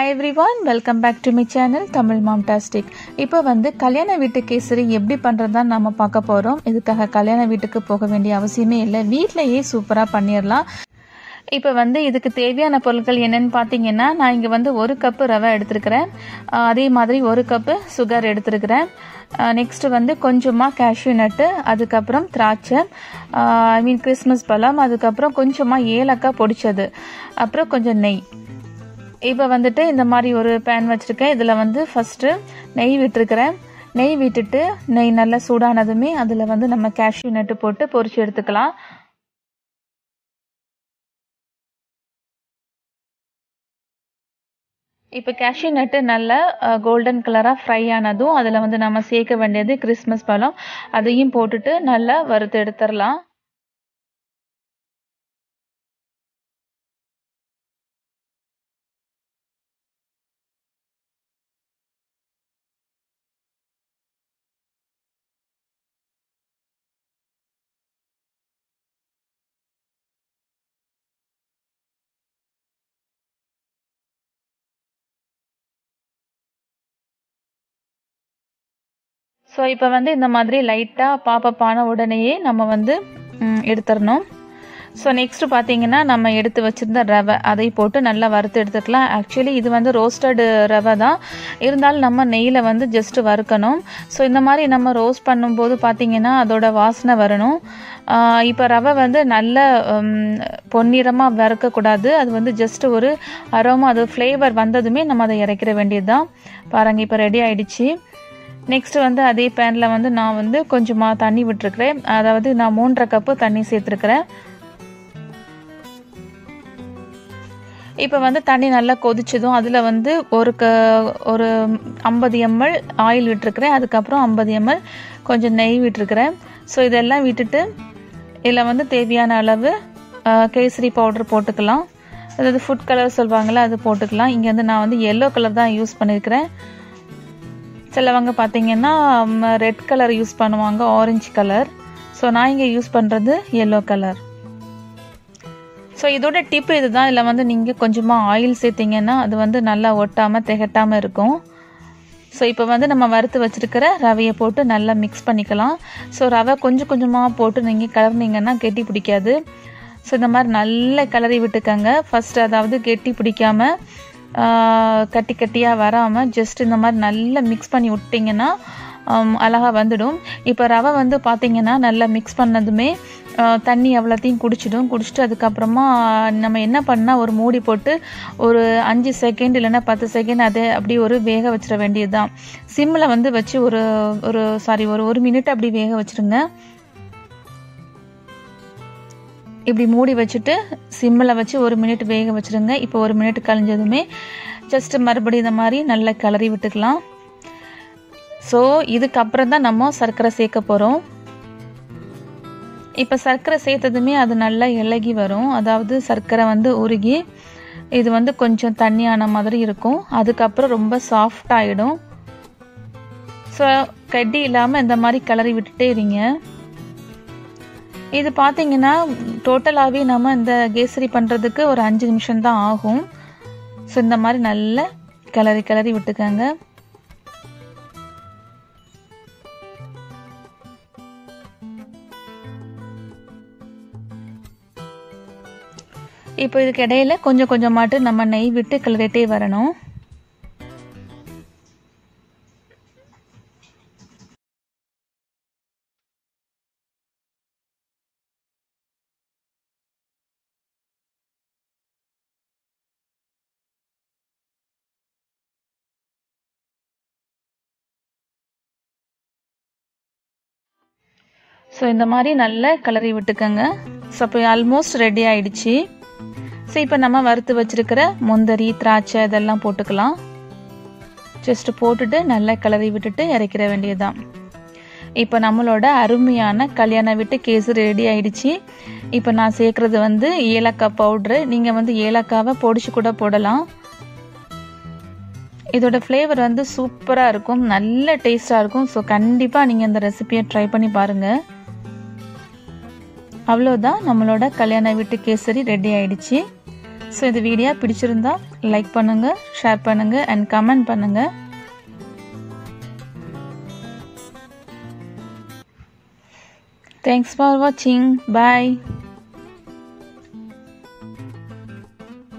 everyone, welcome back to my channel Tamil Mom-tastic. இப்போ வந்து கல்யாண வீட்டு கேசரி எப்படி பண்றதா நாம பார்க்க போறோம். இதுக்காக கல்யாண வீட்டுக்கு போக வேண்டிய அவசியமே இல்லை, வீட்லயே சூப்பரா பண்ணிரலாம். இப்போ வந்து இதுக்கு தேவையான பொருட்கள் என்னன்னு பார்த்தீங்கன்னா, நான் இங்கே வந்து 1 கப் ரவை எடுத்துருக்கிறேன், அதே மாதிரி 1 கப் சுகர் எடுத்துருக்கிறேன். நெக்ஸ்ட் வந்து கொஞ்சமாக கேஷ்யூ நட்டு, அதுக்கப்புறம் திராட்சை, கிறிஸ்மஸ் பழம், அதுக்கப்புறம் கொஞ்சமாக ஏலக்காய் பொடிச்சது, அப்புறம் கொஞ்சம் நெய். இப்போ வந்துட்டு இந்த மாதிரி ஒரு பேன் வச்சுருக்கேன். இதில் வந்து ஃபஸ்ட்டு நெய் விட்டுருக்கிறேன். நெய் விட்டுட்டு நெய் நல்லா சூடானதுமே அதில் வந்து நம்ம கேஷ்யூ நட்டு போட்டு பொரிச்சு எடுத்துக்கலாம். இப்போ கேஷ்யூ நட்டு நல்லா கோல்டன் கலராக ஃப்ரை ஆனதும் அதில் வந்து நம்ம சேர்க்க வேண்டியது கிறிஸ்மஸ் பழம், அதையும் போட்டுட்டு நல்லா வறுத்து எடுத்துடலாம். ஸோ இப்போ வந்து இந்த மாதிரி லைட்டாக பாப்பப்பான உடனேயே நம்ம வந்து எடுத்துடணும். ஸோ நெக்ஸ்ட்டு பார்த்தீங்கன்னா, நம்ம எடுத்து வச்சுருந்த ரவை அதை போட்டு நல்லா வறுத்து எடுத்துக்கலாம். ஆக்சுவலி இது வந்து ரோஸ்டடு ரவை தான், இருந்தாலும் நம்ம நெய்யில் வந்து ஜஸ்ட்டு வறுக்கணும். ஸோ இந்த மாதிரி நம்ம ரோஸ்ட் பண்ணும்போது பார்த்தீங்கன்னா அதோட வாசனை வரணும். இப்போ ரவை வந்து நல்ல பொன்னிறமாக வறுக்கக்கூடாது, அது வந்து ஜஸ்ட்டு ஒரு அரோமா, அது ஃப்ளேவர் வந்ததுமே நம்ம அதை இறக்கிற வேண்டியது தான். பாருங்கள், இப்போ ரெடி ஆகிடுச்சு. நெக்ஸ்ட்டு வந்து அதே பேனில் வந்து நான் வந்து கொஞ்சமாக தண்ணி விட்டுருக்குறேன், அதாவது நான் 3.5 கப்பு தண்ணி சேர்த்துருக்குறேன். இப்போ வந்து தண்ணி நல்லா கொதிச்சதும் அதில் வந்து ஒரு 50 ml ஆயில் விட்டுருக்குறேன், அதுக்கப்புறம் 50 ml கொஞ்சம் நெய் விட்டுருக்குறேன். ஸோ இதெல்லாம் விட்டுட்டு இதில் வந்து தேவையான அளவு கேசரி பவுடர் போட்டுக்கலாம், அதாவது ஃபுட் கலர் சொல்லுவாங்களே அது போட்டுக்கலாம். இங்கே வந்து நான் வந்து எல்லோ கலர் தான் யூஸ் பண்ணியிருக்கிறேன். சிலவங்க பார்த்தீங்கன்னா ரெட் கலர் யூஸ் பண்ணுவாங்க, ஆரஞ்சு கலர். ஸோ நான் இங்கே யூஸ் பண்ணுறது எல்லோ கலர். ஸோ இதோட டிப்பு இது தான், இதில் வந்து நீங்கள் கொஞ்சமாக ஆயில் சேர்த்திங்கன்னா அது வந்து நல்லா ஒட்டாமல் திகட்டாமல் இருக்கும். ஸோ இப்போ வந்து நம்ம வறுத்து வச்சுருக்கிற ரவையை போட்டு நல்லா மிக்ஸ் பண்ணிக்கலாம். ஸோ ரவை கொஞ்சம் கொஞ்சமாக போட்டு நீங்கள் கலர்னிங்கன்னா கெட்டி பிடிக்காது. ஸோ இந்த மாதிரி நல்லா கிளறி விட்டுக்கங்க ஃபஸ்ட்டு, அதாவது கெட்டி பிடிக்காமல் கட்டி கட்டியாக வராமல் ஜஸ்ட் இந்த மாதிரி நல்லா மிக்ஸ் பண்ணி விட்டிங்கன்னா அழகாக வந்துடும். இப்போ ரவை வந்து பார்த்திங்கன்னா நல்லா மிக்ஸ் பண்ணதுமே தண்ணி எவ்வளோத்தையும் குடிச்சிட்டு அதுக்கப்புறமா நம்ம என்ன பண்ணால் ஒரு மூடி போட்டு ஒரு 5 செகண்ட் இல்லைன்னா 10 செகண்ட் அதை அப்படி ஒரு வேக வச்சிட வேண்டியது தான். சிம்மில் வந்து வச்சு ஒரு 1 மினிட் அப்படி வேக வச்சுருங்க. இப்படி மூடி வச்சுட்டு சிம்மில் வச்சு 1 மினிட் வேக வச்சுருங்க. இப்போ 1 மினிட் கழிஞ்சதுமே ஜஸ்ட்டு மறுபடியும் இந்த மாதிரி நல்லா கிளறி விட்டுக்கலாம். ஸோ இதுக்கப்புறம் தான் நம்ம சர்க்கரை சேர்க்க போகிறோம். இப்போ சர்க்கரை சேர்த்ததுமே அது நல்லா இலகி வரும், அதாவது சர்க்கரை வந்து உருகி இது வந்து கொஞ்சம் தண்ணியான மாதிரி இருக்கும், அதுக்கப்புறம் ரொம்ப சாஃப்ட் ஆகிடும். ஸோ கட்டி இல்லாமல் இந்த மாதிரி கிளறி விட்டுட்டே இருங்க. இது பார்த்தீங்கன்னா டோட்டலாகவே நம்ம இந்த கேசரி பண்ணுறதுக்கு ஒரு 5 நிமிஷம் தான் ஆகும். ஸோ இந்த மாதிரி நல்லா கிளறி விட்டுக்கோங்க. இப்போ இதுக்கு இடையில கொஞ்சம் கொஞ்சமாட்டு நம்ம நெய் விட்டு கிளறிட்டே வரணும். ஸோ இந்த மாதிரி நல்லா கிளறி விட்டுக்கோங்க. ஸோ இப்போ ஆல்மோஸ்ட் ரெடி ஆயிடுச்சு. ஸோ இப்போ நம்ம வறுத்து வச்சிருக்கிற முந்திரி, திராட்சை இதெல்லாம் போட்டுக்கலாம். ஜஸ்ட் போட்டுட்டு நல்லா கிளறி விட்டுட்டு இறக்கிற வேண்டியதுதான். இப்போ நம்மளோட அருமையான கல்யாண வீட்டு கேசரி ரெடி ஆயிடுச்சு. இப்போ நான் சேர்க்குறது வந்து ஏலக்காய் பவுட்ரு, நீங்கள் வந்து ஏலக்காவை பொடிச்சு கூட போடலாம். இதோட ஃப்ளேவர் வந்து சூப்பராக இருக்கும், நல்ல டேஸ்ட்டாக இருக்கும். ஸோ கண்டிப்பாக நீங்கள் இந்த ரெசிபியை ட்ரை பண்ணி பாருங்கள். அவ்வளோதான், நம்மளோட கல்யாண வீட்டு கேசரி ரெடி ஆயிடுச்சு. ஸோ இந்த வீடியோ பிடிச்சிருந்தா லைக் பண்ணுங்கள், ஷேர் பண்ணுங்கள் அண்ட் கமெண்ட் பண்ணுங்கள். Thanks for watching. Bye.